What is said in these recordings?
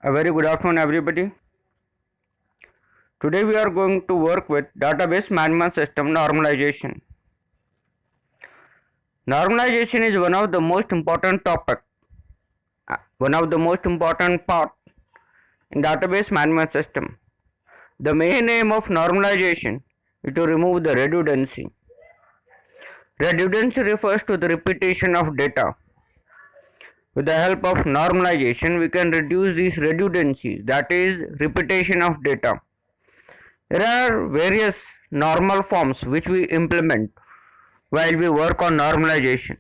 A very good afternoon, everybody. Today we are going to work with database management system normalization. Normalization is one of the most important one of the most important part in database management system. The main aim of normalization is to remove the redundancy. Redundancy refers to the repetition of data. With the help of normalization, we can reduce these redundancies, that is, repetition of data. There are various normal forms which we implement while we work on normalization.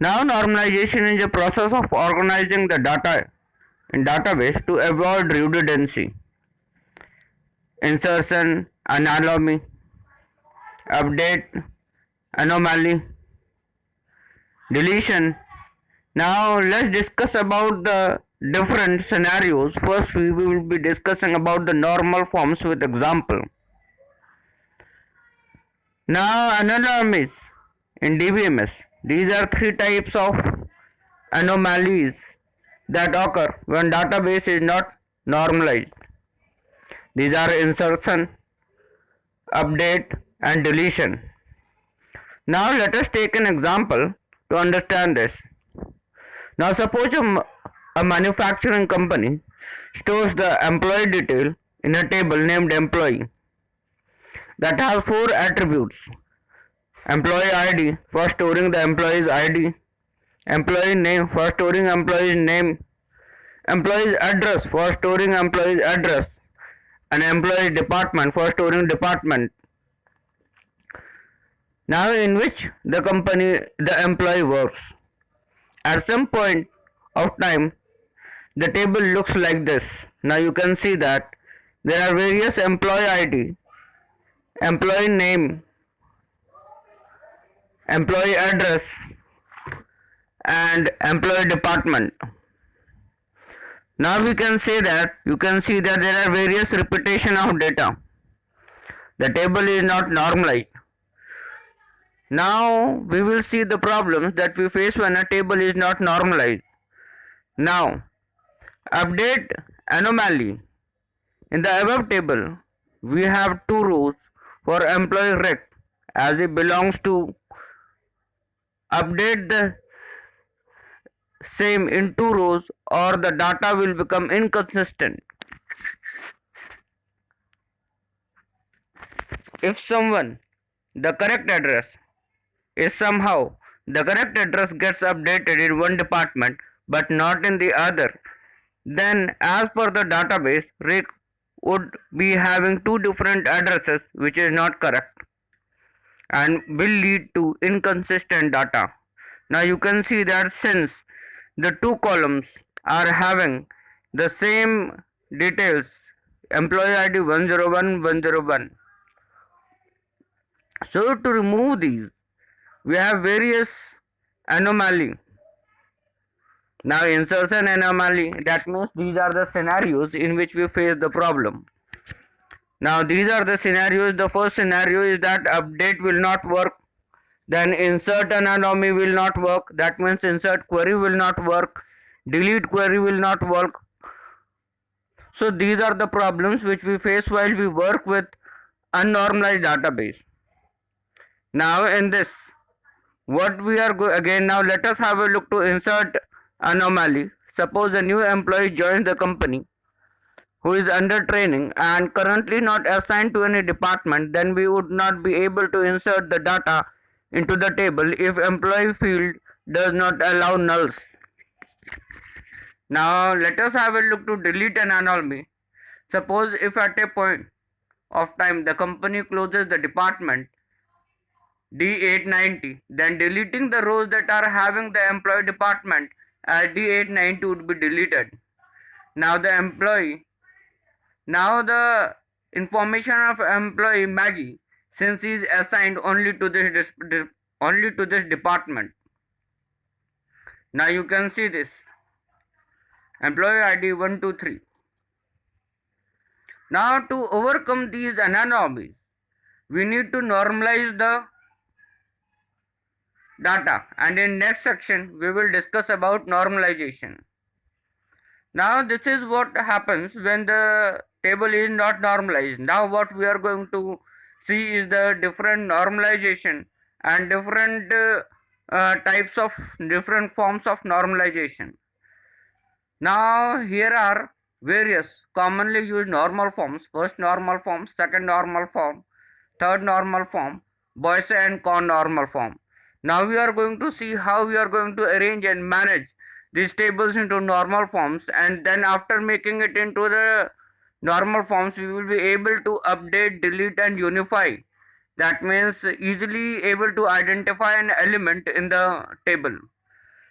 Now, normalization is a process of organizing the data in database to avoid redundancy, insertion, anomaly, update, anomaly, deletion. Now, let's discuss about the different scenarios. First, we will be discussing about the normal forms with example. Now, anomalies in DBMS. These are three types of anomalies that occur when database is not normalized. These are insertion, update, and deletion. Now, let us take an example to understand this. Now, suppose a manufacturing company stores the employee detail in a table named employee that has four attributes: employee ID for storing the employee's ID, employee name for storing employee's name, employee's address for storing employee's address, and employee department for storing department. Now, in which the employee works. At some point of time, the table looks like this. Now you can see that there are various employee ID, employee name, employee address, and employee department. Now we can say that you can see that there are various repetition of data. The table is not normalized. Now we will see the problems that we face when a table is not normalized. Now, update anomaly. In the above table, we have two rows for employee rec as it belongs to update the same in two rows or the data will become inconsistent. If the correct address the correct address gets updated in one department but not in the other, then as per the database, rec would be having two different addresses which is not correct and will lead to inconsistent data. Now you can see that since the two columns are having the same details, employee ID 101 101. So to remove these, we have various anomaly. Now insertion anomaly, that means these are the scenarios in which we face the problem. Now these are the scenarios. The first scenario is that update will not work. Then insert anomaly will not work. That means insert query will not work. Delete query will not work. So these are the problems which we face while we work with unnormalized database. Now in this, what we are again now let us have a look to insert anomaly. Suppose a new employee joins the company who is under training and currently not assigned to any department, then we would not be able to insert the data into the table if employee field does not allow nulls. Now let us have a look to delete an anomaly. Suppose if at a point of time the company closes the department D890, then deleting the rows that are having the employee department as D890 would be deleted. Now the information of employee Maggie, since he is assigned only to this department. Now you can see this employee ID 123. Now to overcome these anomalies, we need to normalize the data, and in next section we will discuss about normalization. Now this is what happens when the table is not normalized. Now what we are going to see is the different normalization and different types of different forms of normalization. Now here are various commonly used normal forms. First normal form, second normal form, third normal form, Boyce and Kohn normal form. Now we are going to see how we are going to arrange and manage these tables into normal forms, and then after making it into the normal forms we will be able to update, delete and unify. That means easily able to identify an element in the table.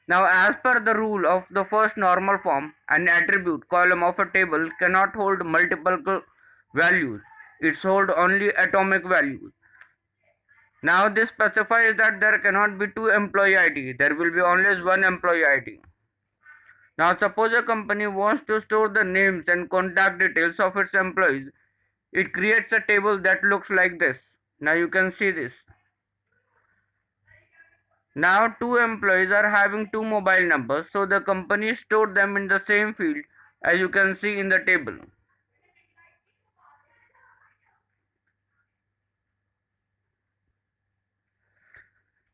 Now, as per the rule of the first normal form, an attribute column of a table cannot hold multiple values. It holds only atomic values. Now, this specifies that there cannot be two employee ID. There will be only one employee ID. Now, suppose a company wants to store the names and contact details of its employees. It creates a table that looks like this. Now, you can see this. Now two employees are having two mobile numbers, so the company stored them in the same field as you can see in the table.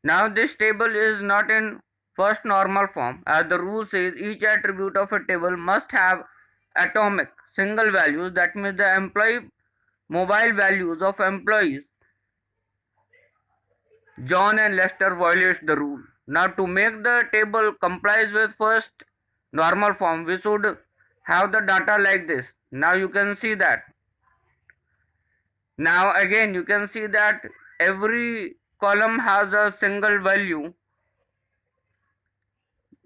Now this table is not in first normal form, as the rule says each attribute of a table must have atomic single values. That means the employee mobile values of employees John and Lester violates the rule. Now to make the table complies with first normal form, we should have the data like this. Now you can see that. Now again you can see that every column has a single value,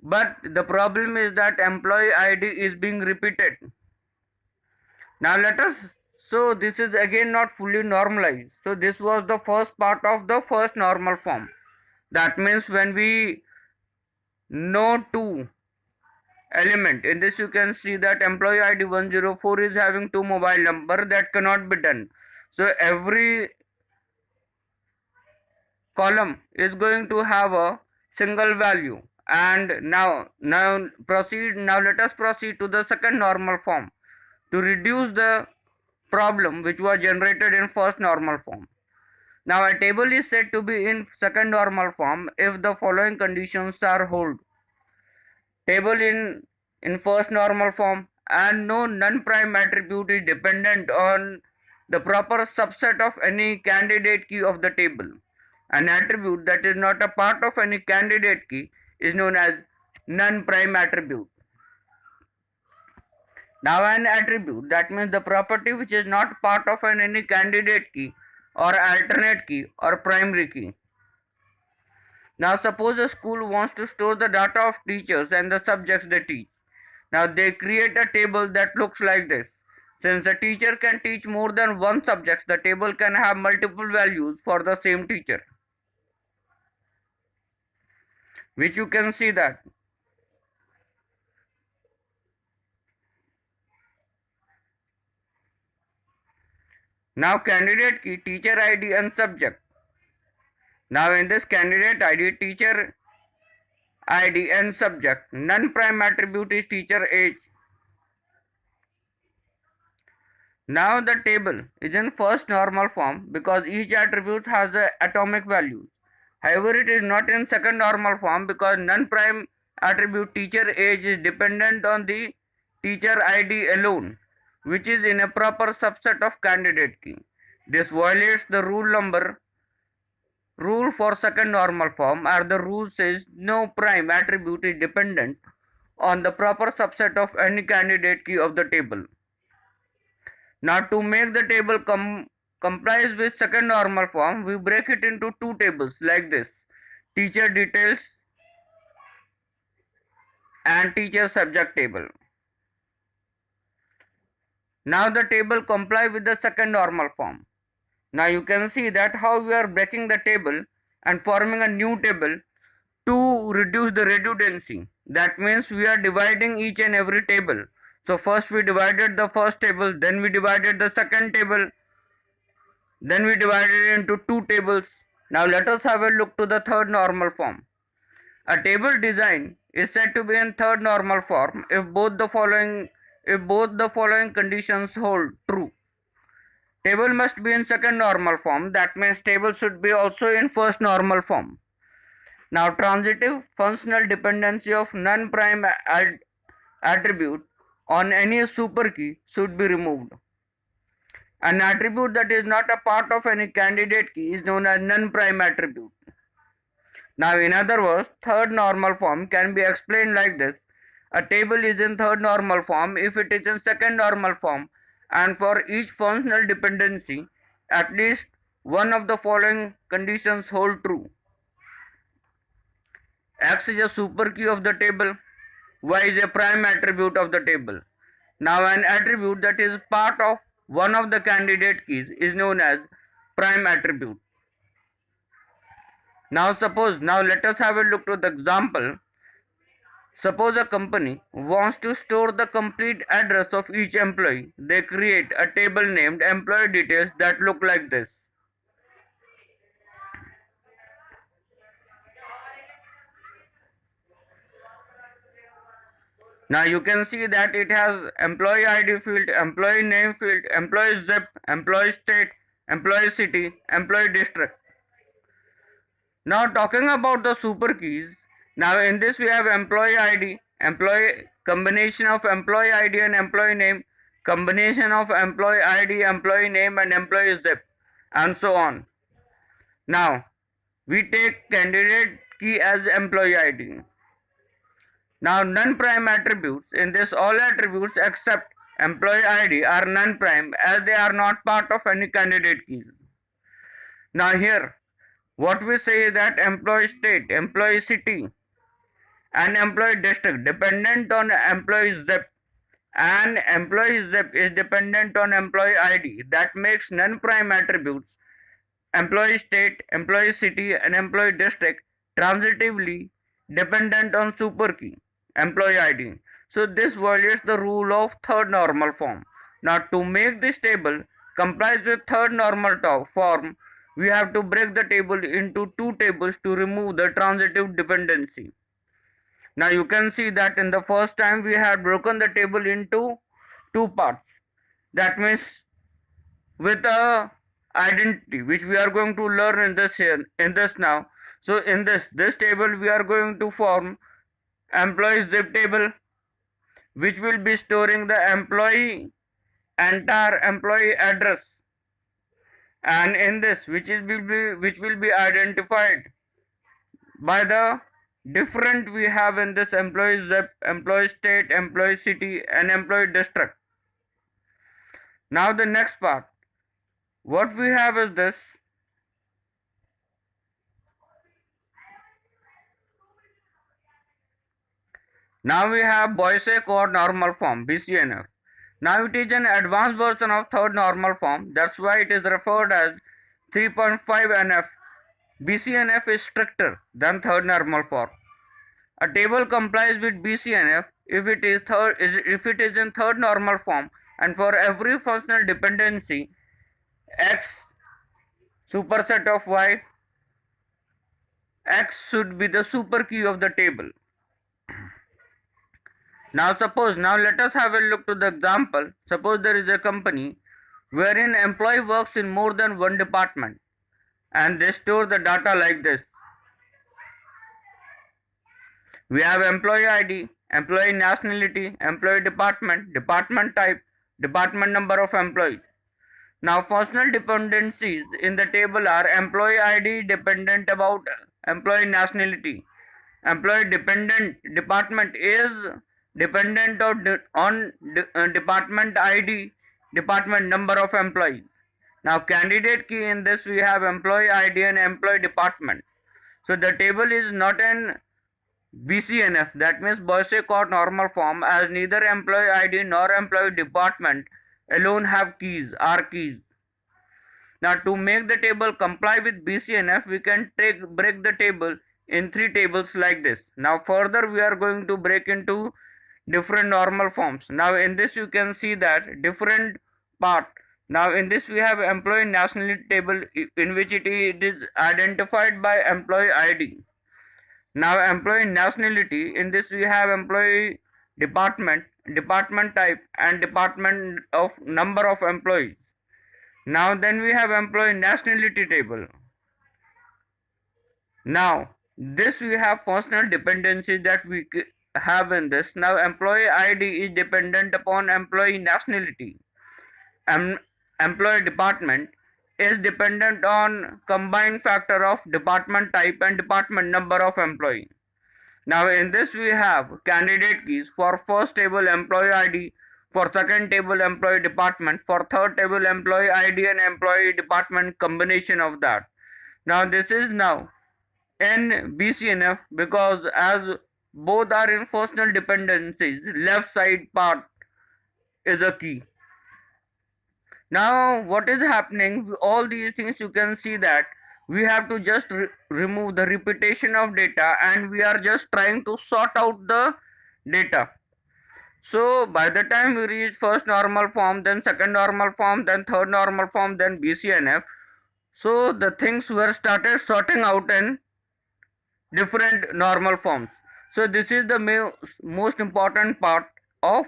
but the problem is that employee ID is being repeated. Now let us, so this is again not fully normalized. So this was the first part of the first normal form. That means when we know two element, in this you can see that employee ID 104 is having two mobile number, that cannot be done. So every column is going to have a single value. And now let us proceed to the second normal form to reduce the problem which was generated in first normal form. Now a table is said to be in second normal form if the following conditions are held. Table in first normal form, and no non-prime attribute is dependent on the proper subset of any candidate key of the table. An attribute that is not a part of any candidate key is known as non-prime attribute. Now an attribute, that means the property which is not part of any candidate key or alternate key or primary key. Now suppose a school wants to store the data of teachers and the subjects they teach. Now they create a table that looks like this. Since a teacher can teach more than one subject, the table can have multiple values for the same teacher, which you can see that. Now candidate key, teacher ID and subject. Now in this candidate ID, teacher ID and subject, non-prime attribute is teacher age. Now the table is in first normal form because each attribute has the atomic values. However, it is not in second normal form because non-prime attribute teacher age is dependent on the teacher ID alone, which is in a proper subset of candidate key. This violates the rule for second normal form, or the rule says no prime attribute is dependent on the proper subset of any candidate key of the table. Now to make the table complies with second normal form, we break it into two tables like this: teacher details and teacher subject table. Now the table comply with the second normal form. Now you can see that how we are breaking the table and forming a new table to reduce the redundancy. That means we are dividing each and every table. So first we divided the first table, then we divided the second table, then we divided it into two tables. Now let us have a look to the third normal form. A table design is said to be in third normal form if both the following conditions hold true. Table must be in second normal form, that means table should be also in first normal form. Now transitive functional dependency of non-prime attribute on any superkey should be removed. An attribute that is not a part of any candidate key is known as non-prime attribute. Now in other words, third normal form can be explained like this. A table is in third normal form if it is in second normal form, and for each functional dependency at least one of the following conditions hold true. X is a superkey of the table, Y is a prime attribute of the table. Now an attribute that is part of one of the candidate keys is known as prime attribute. Now let us have a look to the example. Suppose a company wants to store the complete address of each employee. They create a table named employee details that look like this. Now you can see that it has employee ID field, employee name field, employee zip, employee state, employee city, employee district. Now talking about the super keys, now in this we have employee ID, employee combination of employee ID and employee name, combination of employee ID, employee name and employee zip, and so on. Now we take candidate key as employee ID. Now non-prime attributes, in this all attributes except employee ID are non-prime as they are not part of any candidate keys. Now here what we say is that employee state, employee city and employee district dependent on employee zip, and employee zip is dependent on employee ID. That makes non-prime attributes employee state, employee city and employee district transitively dependent on superkey, employee ID. So this violates the rule of third normal form. Now to make this table complies with third normal form, we have to break the table into two tables to remove the transitive dependency. Now you can see that in the first time we had broken the table into two parts. That means with a identity which we are going to learn in this now. So in this table we are going to form employee zip table which will be storing the entire employee address, and in this which will be identified by the different we have in this employee zip, employee state, employee city and employee district. Now the next part, what we have is this. Now we have Boisset core normal form, BCNF. Now it is an advanced version of third normal form, that's why it is referred as 3.5 NF. BCNF is stricter than third normal form. A table complies with BCNF if it is in third normal form, and for every functional dependency X superset of Y, X should be the super key of the table. Now let us have a look to the example. Suppose there is a company wherein employee works in more than one department and they store the data like this. We have employee ID, employee nationality, employee department, department type, department number of employees. Now functional dependencies in the table are employee ID dependent about employee nationality. Employee dependent department is dependent on department ID, department number of employees. Now candidate key, in this we have employee ID and employee department. So the table is not an BCNF, that means Boisset core normal form, as neither employee ID nor employee department alone have keys, are keys. Now to make the table comply with BCNF, we can break the table in three tables like this. Now further we are going to break into different normal forms. Now in this you can see that different part. Now in this we have employee nationality table in which it is identified by employee ID. Now employee nationality, in this we have employee department, department type and department of number of employees. Now then we have employee nationality table. Now this we have personal dependencies that we have in this. Now employee ID is dependent upon employee nationality. Employee department is dependent on combined factor of department type and department number of employee. Now in this we have candidate keys for first table employee ID, for second table employee department, for third table employee ID and employee department combination of that. Now this is now in BCNF because as both are in functional dependencies, left side part is a key. Now what is happening, all these things you can see that we have to just remove the repetition of data and we are just trying to sort out the data. So by the time we reach first normal form, then second normal form, then third normal form, then BCNF, so the things were started sorting out in different normal forms. So this is the most important part of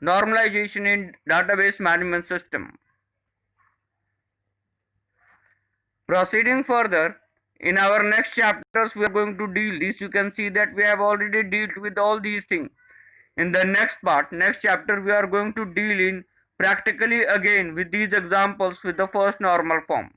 normalization in database management system. Proceeding further, in our next chapters we are going to deal this. You can see that we have already dealt with all these things. In the next part, next chapter, we are going to deal in practically again with these examples with the first normal form.